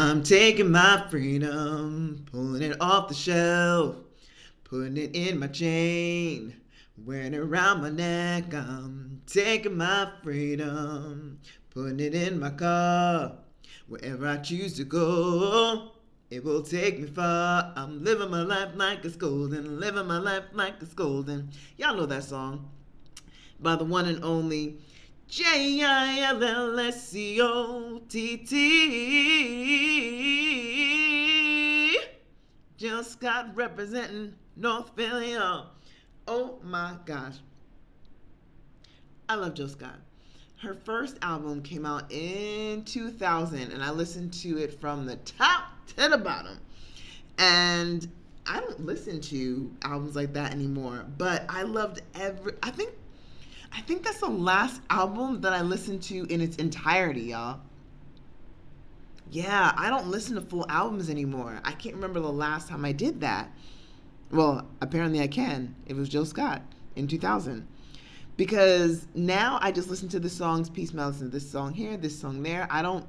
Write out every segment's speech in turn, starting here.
I'm taking my freedom, pulling it off the shelf, putting it in my chain, wearing it around my neck. I'm taking my freedom, putting it in my car, wherever I choose to go. It will take me far. I'm living my life like it's golden, living my life like it's golden. Y'all know that song by the one and only Jillscott. Jill Scott representing North Philly. Oh my gosh. I love Jill Scott. Her first album came out in 2000, and I listened to it from the top to the bottom. And I don't listen to albums like that anymore, but I loved I think that's the last album that I listened to in its entirety, y'all. Yeah, I don't listen to full albums anymore. I can't remember the last time I did that. Well, apparently I can. It was Jill Scott in 2000. Because now I just listen to the songs piecemeal. I listen to this song here, this song there. I don't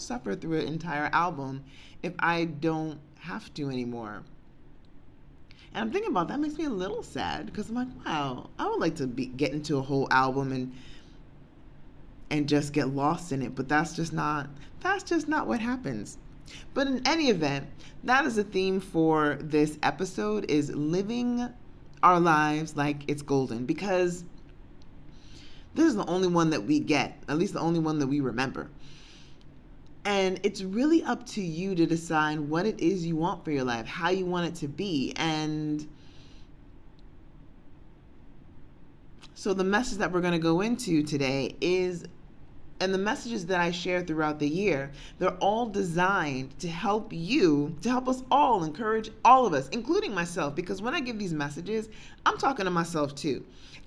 suffer through an entire album if I don't have to anymore. And I'm thinking about that makes me a little sad because I'm like, wow, I would like to get into a whole album and just get lost in it, but that's just not what happens. But in any event, that is the theme for this episode, is living our lives like it's golden, because this is the only one that we get, at least the only one that we remember. And it's really up to you to decide what it is you want for your life, how you want it to be. And so the message that we're going to go into today is, and the messages that I share throughout the year, they're all designed to help you, to help us all, encourage all of us, including myself. Because when I give these messages, I'm talking to myself too.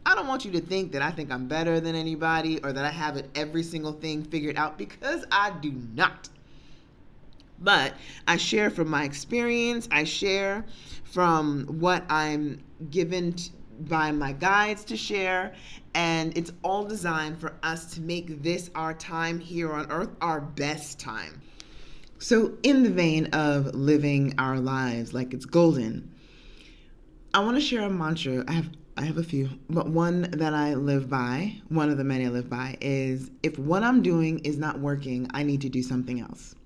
I don't want you to think that I think I'm better than anybody or that I have every single thing figured out, because I do not. But I share from my experience. I share from what I'm given by my guides to share, and it's all designed for us to make this our time here on earth our best time. So in the vein of living our lives like it's golden, I want to share a mantra. I have a few, but one that I live by, one of the many I live by, is if what I'm doing is not working, I need to do something else.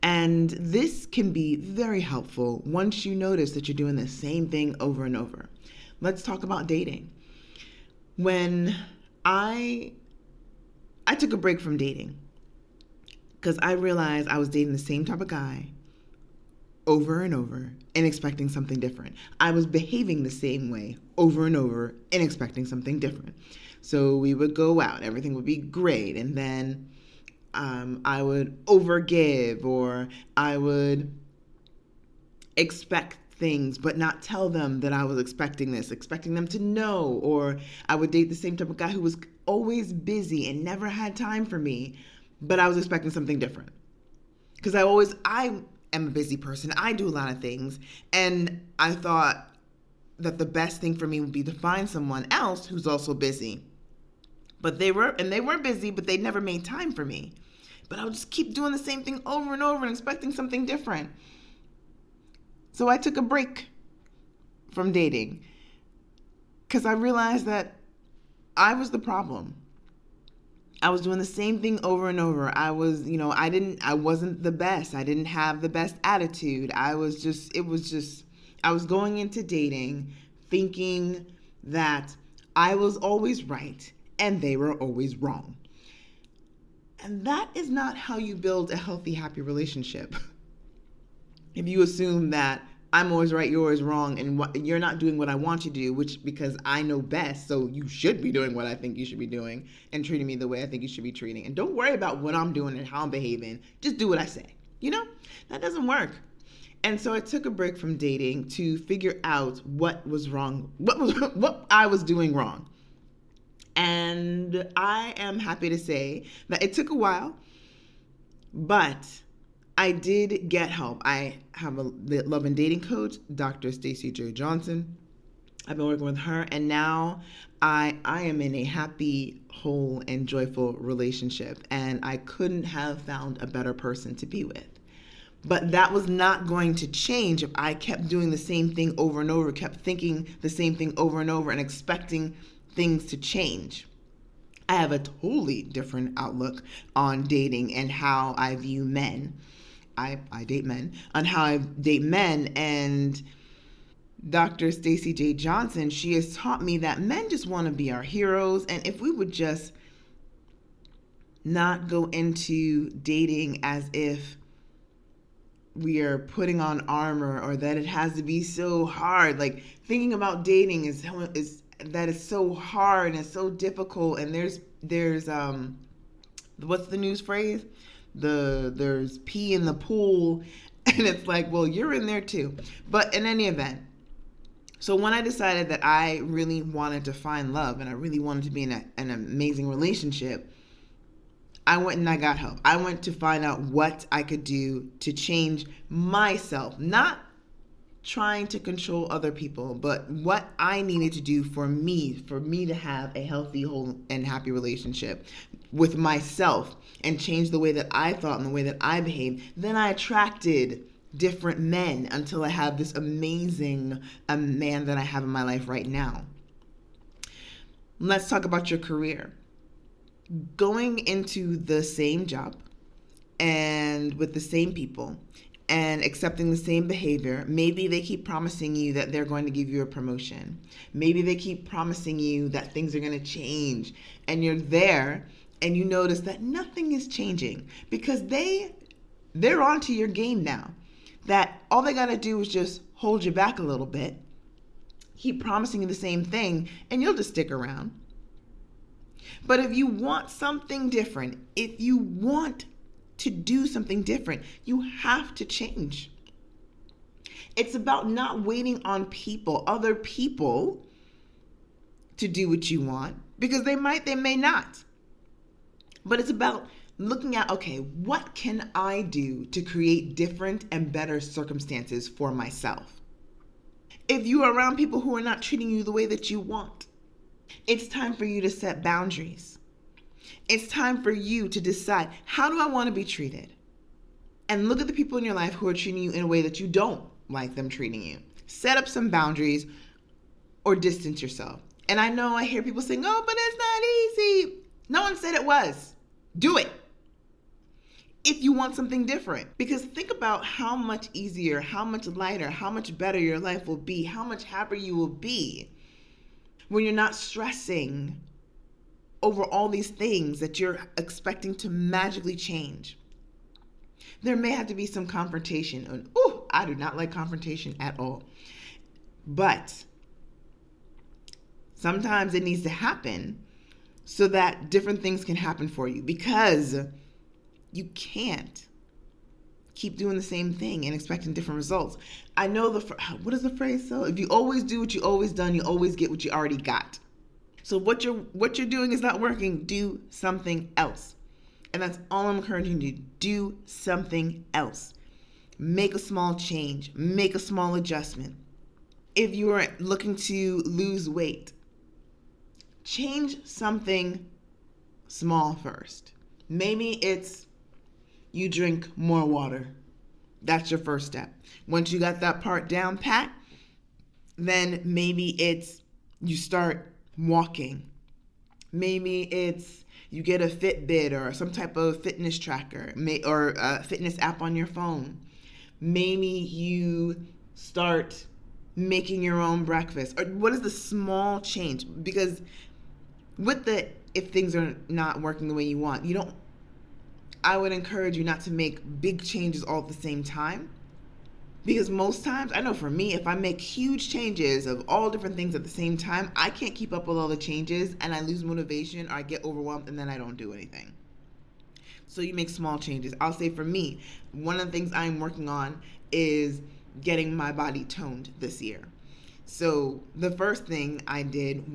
And this can be very helpful once you notice that you're doing the same thing over and over. Let's talk about dating. When I took a break from dating because I realized I was dating the same type of guy over and over and expecting something different. I was behaving the same way over and over and expecting something different. So we would go out, everything would be great, and then I would overgive, or I would expect things but not tell them that I was expecting this, expecting them to know. Or I would date the same type of guy who was always busy and never had time for me, but I was expecting something different. Because I am a busy person. I do a lot of things, and I thought that the best thing for me would be to find someone else who's also busy. But they were busy, but they never made time for me. But I would just keep doing the same thing over and over and expecting something different. So I took a break from dating because I realized that I was the problem. I was doing the same thing over and over. I wasn't the best. I didn't have the best attitude. I was going into dating thinking that I was always right and they were always wrong. And that is not how you build a healthy, happy relationship. If you assume that I'm always right, you're always wrong, and you're not doing what I want you to do, because I know best, so you should be doing what I think you should be doing and treating me the way I think you should be treating. And don't worry about what I'm doing and how I'm behaving. Just do what I say. That doesn't work. And so I took a break from dating to figure out what was wrong, what I was doing wrong. And I am happy to say that it took a while, but I did get help. I have a love and dating coach, Dr. Stacii Jae Johnson. I've been working with her, and now I am in a happy, whole, and joyful relationship, and I couldn't have found a better person to be with. But that was not going to change if I kept doing the same thing over and over, kept thinking the same thing over and over, and expecting things to change. I have a totally different outlook on dating and how I view men. I date men, on how I date men, and Dr. Stacii Jae Johnson, she has taught me that men just want to be our heroes, and if we would just not go into dating as if we are putting on armor, or that it has to be so hard. Like, thinking about dating is that is so hard and so difficult. And there's what's the news phrase? There's pee in the pool, and it's like, well, you're in there too. But in any event, so when I decided that I really wanted to find love and I really wanted to be in an amazing relationship, I went and I got help. I went to find out what I could do to change myself, not trying to control other people, but what I needed to do for me to have a healthy, whole, and happy relationship with myself, and change the way that I thought and the way that I behaved. Then I attracted different men until I have this amazing man that I have in my life right now. Let's talk about your career. Going into the same job and with the same people and accepting the same behavior, maybe they keep promising you that they're going to give you a promotion. Maybe they keep promising you that things are going to change, and you're there and you notice that nothing is changing because they're onto your game now. That all they got to do is just hold you back a little bit, keep promising you the same thing, and you'll just stick around. But if you want something different, if you want to do something different, you have to change. It's about not waiting on people, other people, to do what you want, because they might, they may not. But it's about looking at, okay, what can I do to create different and better circumstances for myself? If you are around people who are not treating you the way that you want, it's time for you to set boundaries. It's time for you to decide, how do I want to be treated? And look at the people in your life who are treating you in a way that you don't like them treating you. Set up some boundaries or distance yourself. And I know I hear people saying, oh, but it's not easy. No one said it was. Do it if you want something different. Because think about how much easier, how much lighter, how much better your life will be, how much happier you will be when you're not stressing over all these things that you're expecting to magically change. There may have to be some confrontation. And, I do not like confrontation at all. But sometimes it needs to happen so that different things can happen for you, because you can't keep doing the same thing and expecting different results. I know what is the phrase? So if you always do what you always done, you always get what you already got. So what you're doing is not working. Do something else. And that's all I'm encouraging you to do. Something else. Make a small change. Make a small adjustment. If you are looking to lose weight, change something small first. Maybe it's you drink more water. That's your first step. Once you got that part down pat, then maybe it's you start walking. Maybe it's you get a Fitbit or some type of fitness tracker, or a fitness app on your phone. Maybe you start making your own breakfast. Or what is the small change? Because if things are not working the way you want, I would encourage you not to make big changes all at the same time. Because most times, I know for me, if I make huge changes of all different things at the same time, I can't keep up with all the changes and I lose motivation, or I get overwhelmed and then I don't do anything. So you make small changes. I'll say for me, one of the things I'm working on is getting my body toned this year. So the first thing I did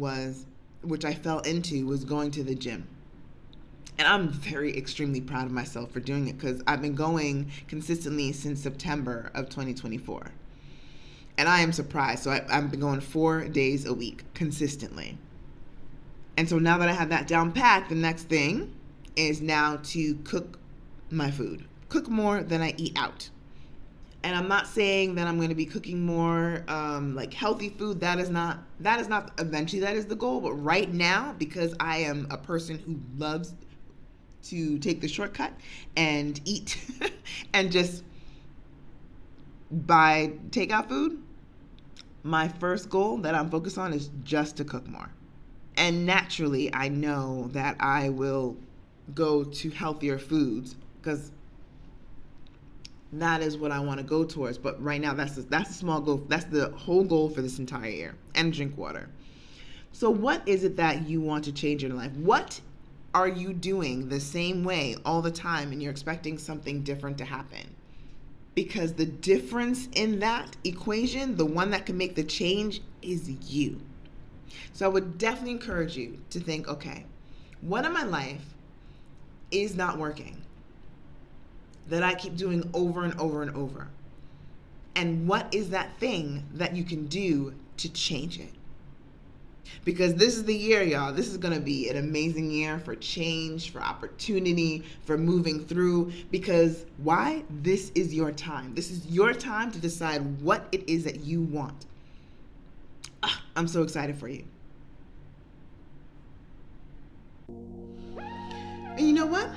which I fell into, was going to the gym. And I'm extremely proud of myself for doing it, because I've been going consistently since September of 2024. And I am surprised. So I've been going 4 days a week consistently. And so now that I have that down pat, the next thing is now to cook my food. Cook more than I eat out. And I'm not saying that I'm going to be cooking more like healthy food. That is not eventually that is the goal. But right now, because I am a person who loves to take the shortcut and eat and just buy takeout food, my first goal that I'm focused on is just to cook more. And naturally, I know that I will go to healthier foods because that is what I want to go towards. But right now, that's a small goal. That's the whole goal for this entire year. And drink water. So what is it that you want to change in your life? What are you doing the same way all the time and you're expecting something different to happen? Because the difference in that equation, the one that can make the change, is you. So I would definitely encourage you to think, okay, what in my life is not working that I keep doing over and over and over? And what is that thing that you can do to change it? Because this is the year, y'all. This is going to be an amazing year for change, for opportunity, for moving through. Because why? This is your time. This is your time to decide what it is that you want. I'm so excited for you. And you know what?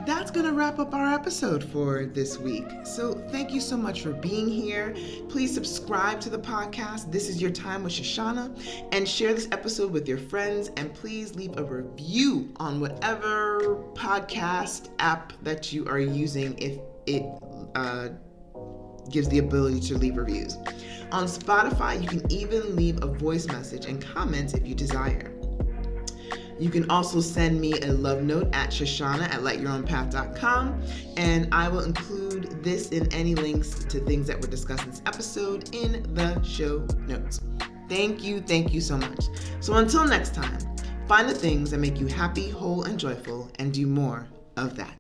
That's going to wrap up our episode for this week. So thank you so much for being here. Please subscribe to the podcast. This is Your Time with Chachanna. And share this episode with your friends. And please leave a review on whatever podcast app that you are using if it gives the ability to leave reviews. On Spotify, you can even leave a voice message and comments if you desire. You can also send me a love note at chachanna@lightyourownpath.com, and I will include this in any links to things that were discussed in this episode in the show notes. Thank you so much. So until next time, find the things that make you happy, whole, and joyful, and do more of that.